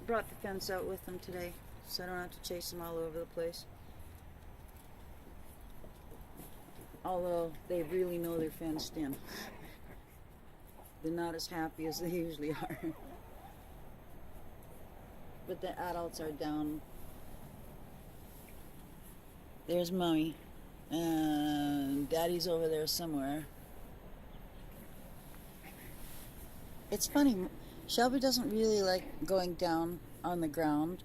brought the fence out with them today, so I don't have to chase them all over the place. Although they really know they're fenced in. They're not as happy as they usually are. But the adults are down. There's Mommy. And Daddy's over there somewhere. It's funny, Shelby doesn't really like going down on the ground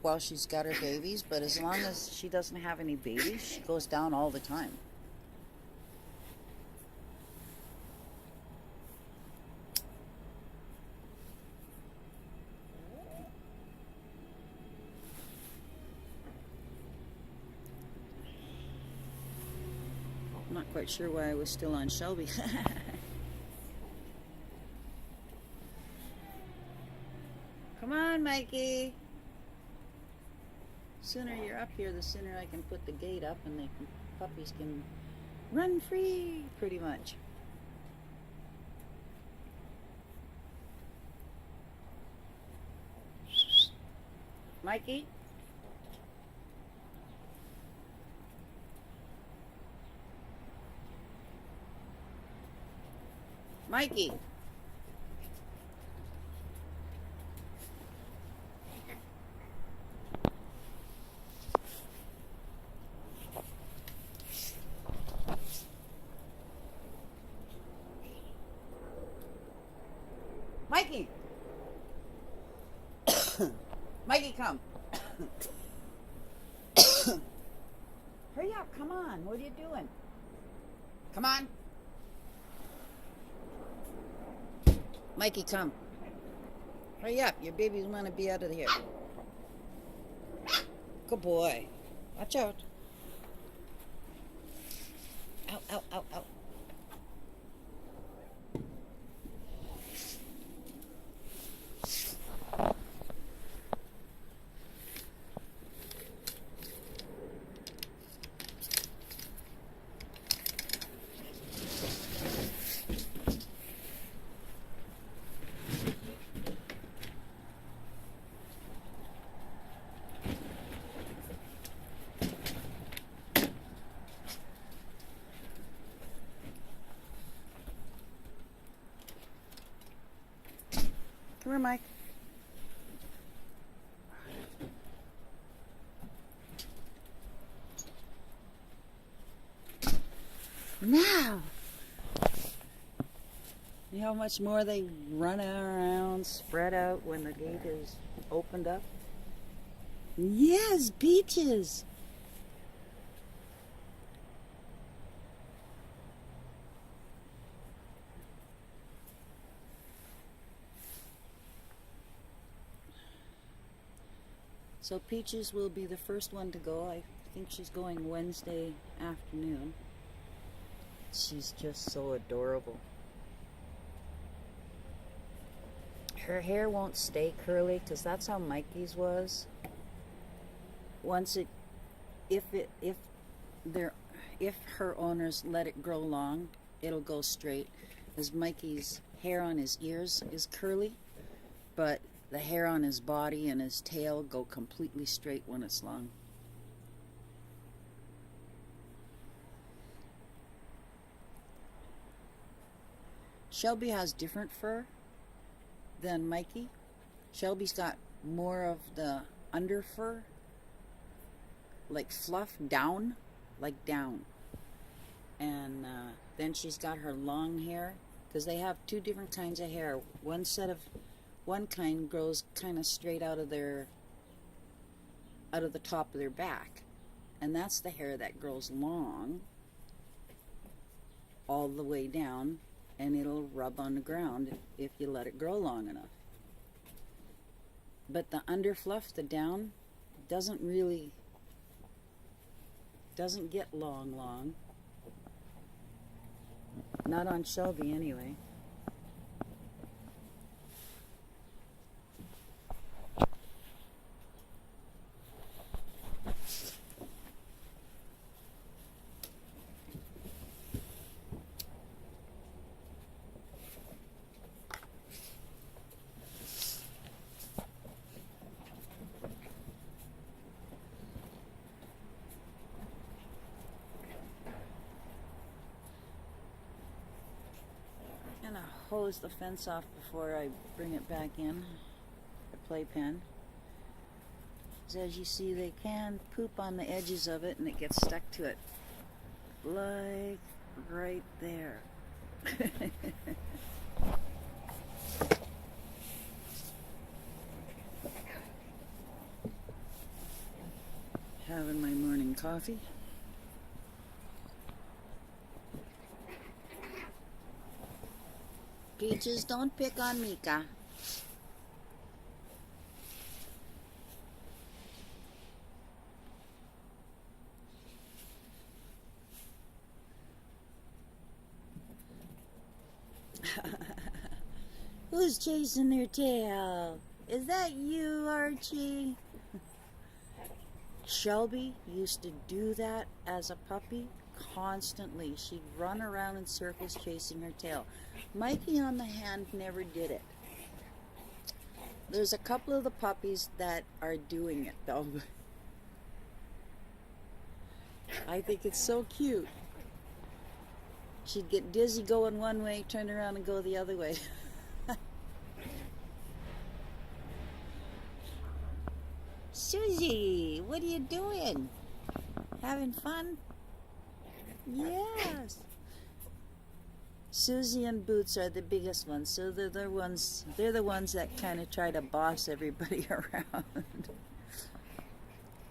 while she's got her babies, but as long as she doesn't have any babies, she goes down all the time. I'm not quite sure why I was still on Shelby. Come on, Mikey. The sooner you're up here, the sooner I can put the gate up and the puppies can run free, pretty much. Mikey? Mikey? Mikey! Mikey, come. Hurry up, come on. What are you doing? Come on. Mikey, come. Hurry up. Your babies want to be out of here. Good boy. Watch out. Ow, ow, ow, ow. Come here, Mike. Now! You know how much more they run around, spread out when the gate is opened up? Yes, beaches! So Peaches will be the first one to go. I think she's going Wednesday afternoon. She's just so adorable. Her hair won't stay curly because that's how Mikey's was. If her owners let it grow long, it'll go straight. As Mikey's hair on his ears is curly, but the hair on his body and his tail go completely straight when it's long. Shelby has different fur than Mikey. Shelby's got more of the under fur, like fluff, down, like down. And then she's got her long hair, because they have two different kinds of hair. One kind grows kind of straight out of the top of their back, and that's the hair that grows long all the way down, and it'll rub on the ground if you let it grow long enough. But the underfluff, the down, doesn't get long. Not on Shelby anyway. hose the fence off before I bring it back in, the playpen. As you see, they can poop on the edges of it and it gets stuck to it. Like right there. Having my morning coffee. Peaches, don't pick on Mika. Who's chasing their tail? Is that you, Archie? Shelby used to do that as a puppy constantly. She'd run around in circles chasing her tail. Mikey, on the hand, never did it. There's a couple of the puppies that are doing it, though. I think it's so cute. She'd get dizzy going one way, turn around and go the other way. Susie, what are you doing? Having fun? Yes. Susie and Boots are the biggest ones, so they're the ones that kind of try to boss everybody around.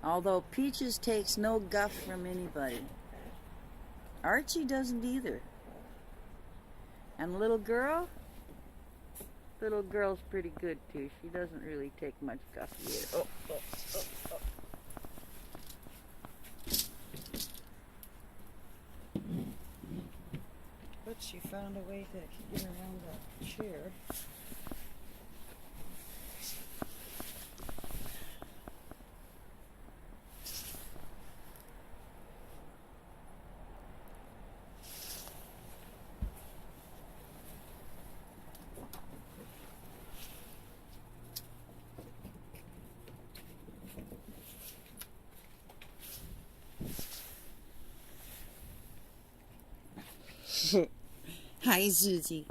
Although Peaches takes no guff from anybody. Archie doesn't either. And little girl's pretty good too. She doesn't really take much guff either. Oh. But she found a way to get around that chair. Hi, Susie.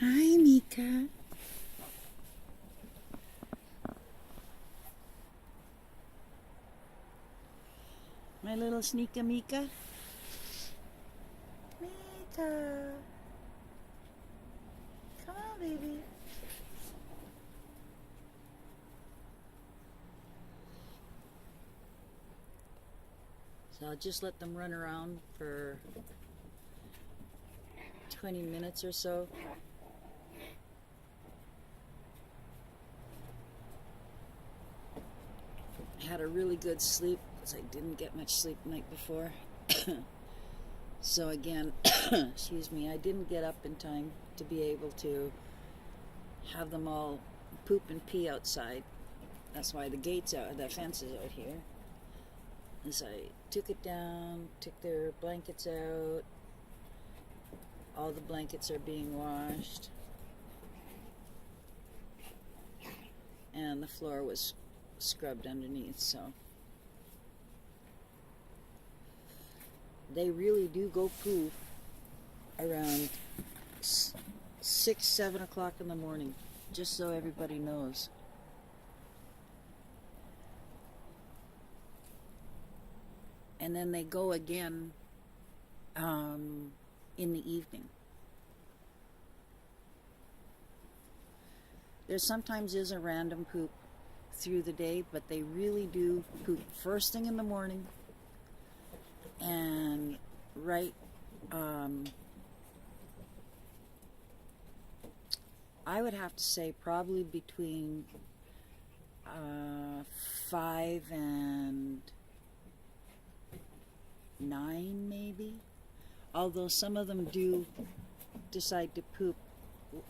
Hi, Mika. My little sneaker Mika. Mika. Come on, baby. So I'll just let them run around for 20 minutes or so. Had a really good sleep because I didn't get much sleep the night before. So again, excuse me, I didn't get up in time to be able to have them all poop and pee outside. That's why the fence is out here. And so I took it down, took their blankets out. All the blankets are being washed. And the floor was scrubbed underneath, so. They really do go poo around 6, 7 o'clock in the morning, just so everybody knows. And then they go again in the evening. There sometimes is a random poop through the day, but they really do poop first thing in the morning and I would have to say probably between 5 and 9 maybe, although some of them do decide to poop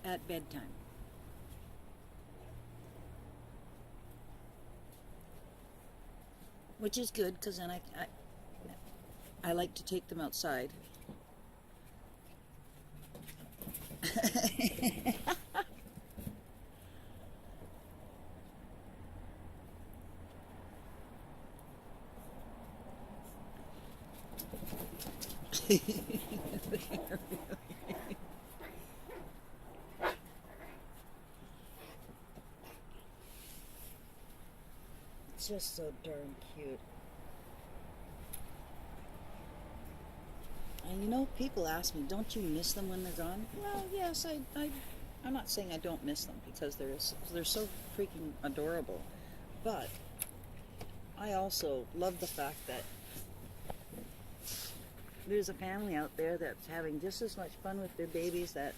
at bedtime. Which is good, because then I like to take them outside. It's just so darn cute. And you know, people ask me, don't you miss them when they're gone? Well, yes, I'm not saying I don't miss them, because they're so freaking adorable. But I also love the fact that there's a family out there that's having just as much fun with their babies that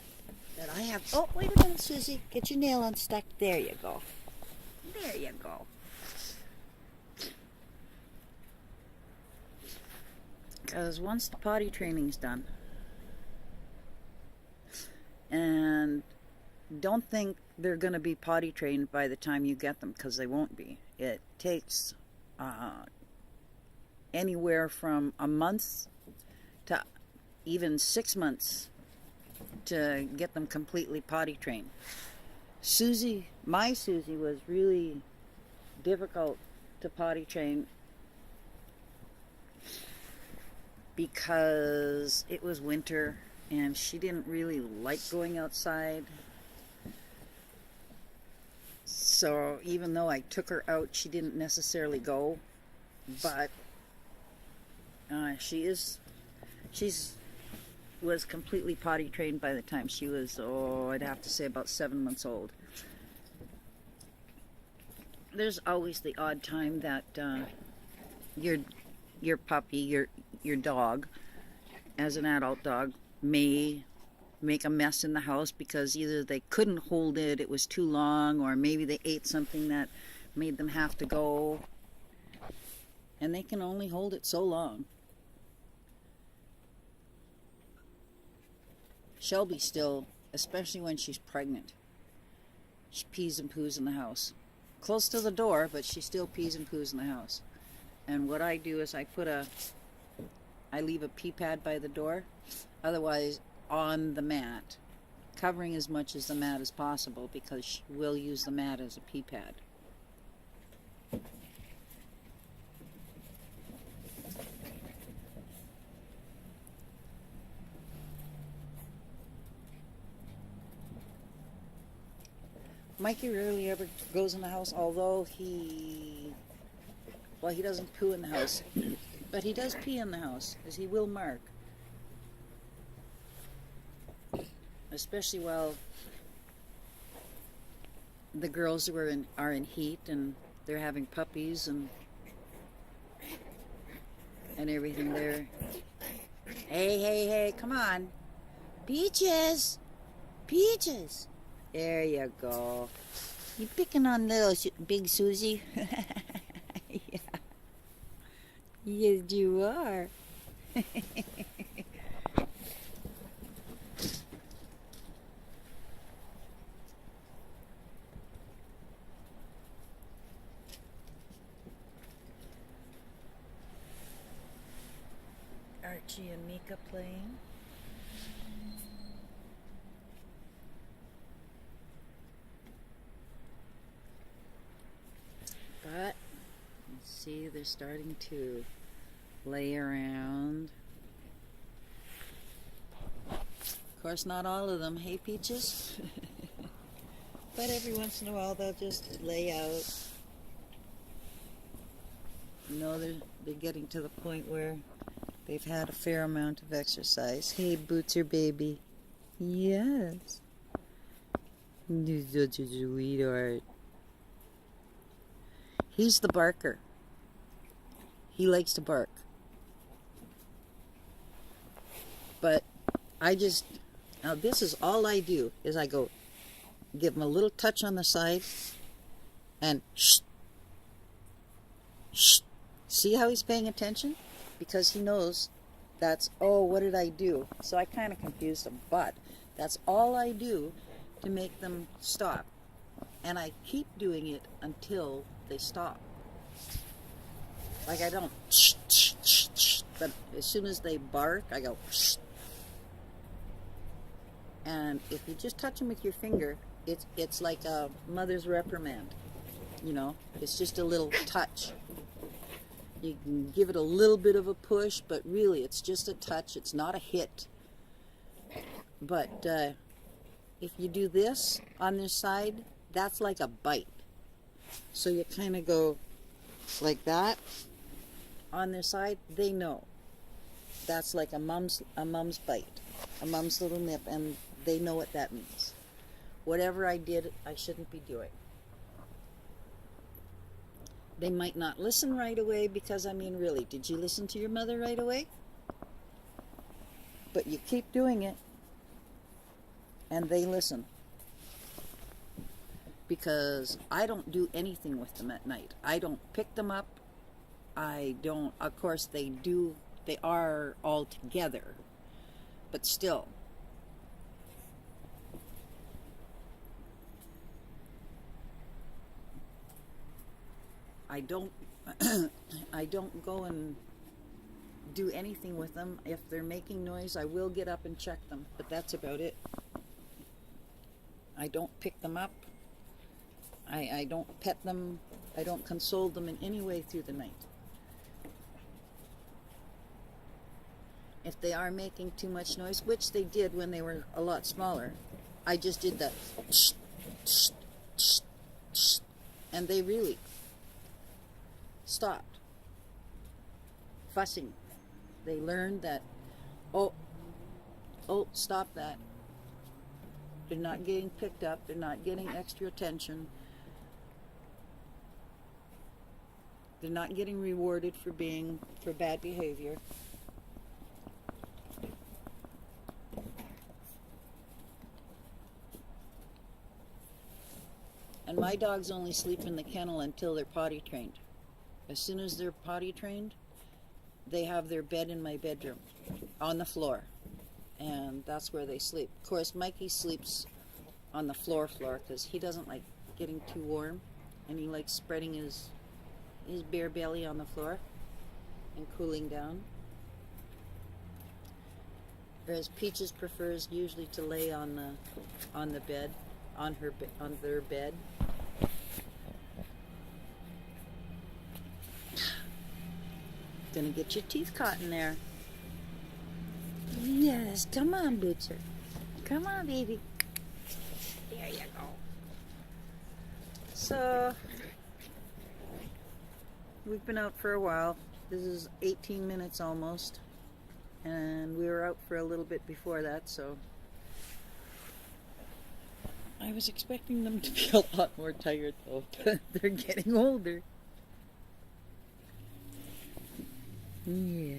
I have. Oh, wait a minute, Susie. Get your nail unstuck. There you go. There you go. Because once the potty training's done, and don't think they're going to be potty trained by the time you get them, because they won't be. It takes anywhere from a month to even 6 months to get them completely potty trained. My Susie was really difficult to potty train because it was winter and she didn't really like going outside. So even though I took her out, she didn't necessarily go. But she's was completely potty trained by the time she was, I'd have to say about 7 months old. There's always the odd time that your puppy, your dog, as an adult dog, may make a mess in the house because either they couldn't hold it, it was too long, or maybe they ate something that made them have to go. And they can only hold it so long. Shelby still, especially when she's pregnant, she pees and poos in the house. Close to the door, but she still pees and poos in the house. And what I do is I leave a pee pad by the door, otherwise on the mat, covering as much as the mat as possible, because she will use the mat as a pee pad. Mikey rarely ever goes in the house, although he doesn't poo in the house, but he does pee in the house, as he will Mark. Especially while the girls are in heat and they're having puppies and everything there. Hey, come on. Peaches! Peaches! There you go. You picking on little big Susie? Yeah. Yes, you are. Archie and Mika playing. But, let's see, they're starting to lay around. Of course, not all of them. Hey, Peaches? But every once in a while, they'll just lay out. You know, they're getting to the point where they've had a fair amount of exercise. Hey, Bootser baby. Yes. You're such a sweetheart. He's the barker. He likes to bark. But now this is all I do, is I go, give him a little touch on the side, and shh. Shh. See how he's paying attention? Because he knows that's, what did I do? So I kind of confused him, but that's all I do to make them stop. And I keep doing it until they stop. Like I don't, but as soon as they bark, I go, and if you just touch them with your finger, it's like a mother's reprimand. You know, it's just a little touch. You can give it a little bit of a push, but really it's just a touch. It's not a hit. But if you do this on this side, that's like a bite. So you kind of go like that on their side. They know that's like a mom's bite, a mom's little nip, and they know what that means. Whatever I did, I shouldn't be doing. They might not listen right away because, I mean, really, did you listen to your mother right away? But you keep doing it, and they listen. Because I don't do anything with them at night. I don't pick them up. I don't, of course, they are all together. But still. I don't go and do anything with them. If they're making noise, I will get up and check them, but that's about it. I don't pick them up. I don't pet them. I don't console them in any way through the night. If they are making too much noise, which they did when they were a lot smaller, I just did the and they really stopped fussing. They learned that, oh, stop that. They're not getting picked up. They're not getting extra attention. They're not getting rewarded for bad behavior. And my dogs only sleep in the kennel until they're potty trained. As soon as they're potty trained, they have their bed in my bedroom on the floor. And that's where they sleep. Of course, Mikey sleeps on the floor because he doesn't like getting too warm. And he likes spreading his bare belly on the floor and cooling down. Whereas Peaches prefers usually to lay on the bed, on their bed. Gonna get your teeth caught in there. Yes, come on, Bootser. Come on, baby. There you go. So, we've been out for a while. This is 18 minutes almost. And we were out for a little bit before that, so I was expecting them to be a lot more tired, though. But they're getting older. Yeah.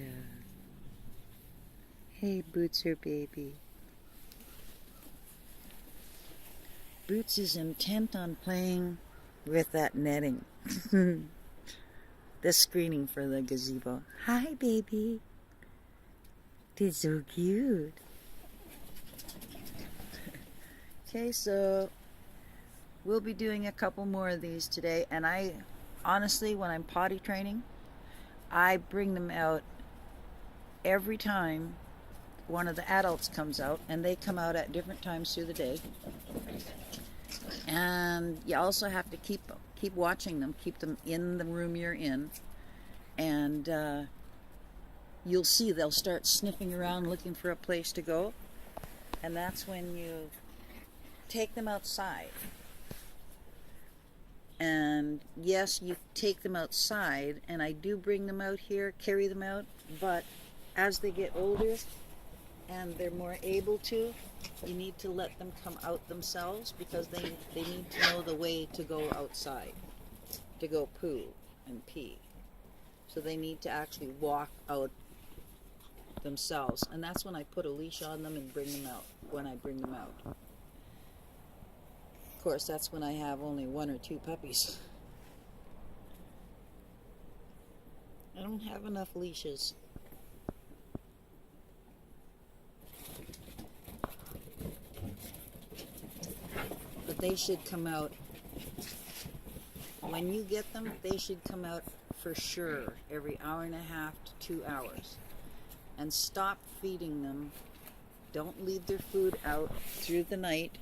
Hey, Bootser baby. Boots is intent on playing with that netting. The screening for the gazebo. Hi, baby. They're so cute. Okay, so we'll be doing a couple more of these today. And I, honestly, when I'm potty training, I bring them out every time one of the adults comes out, and they come out at different times through the day. And you also have to keep watching them, keep them in the room you're in, and you'll see they'll start sniffing around looking for a place to go, and that's when you take them outside. And yes, you take them outside, and I do bring them out here, carry them out, but as they get older and they're more able to, you need to let them come out themselves, because they need to know the way to go outside, to go poo and pee. So they need to actually walk out themselves, and that's when I put a leash on them and bring them out, when I bring them out. Of course, that's when I have only 1 or 2 puppies. I don't have enough leashes. But they should come out. When you get them, they should come out for sure every 1.5 hours to 2 hours. And stop feeding them. Don't leave their food out through the night.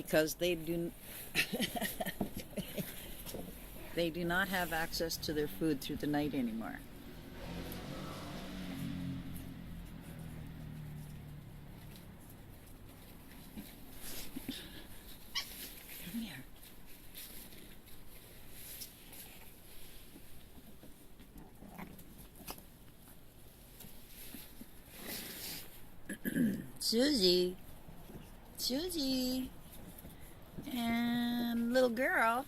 because they do they do not have access to their food through the night anymore. Come here. Susie, and little girl.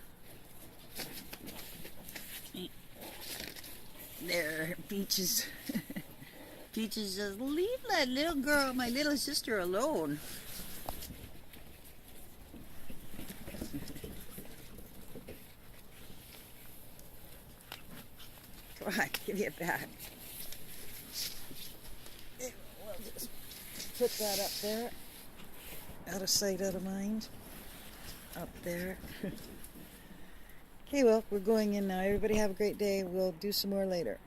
There, Peaches. Peaches says, "Leave that little girl, my little sister, alone." Come on, give me it back. We'll just put that up there. Out of sight, out of mind. Up there. Okay, well, we're going in now. Everybody have a great day. We'll do some more later.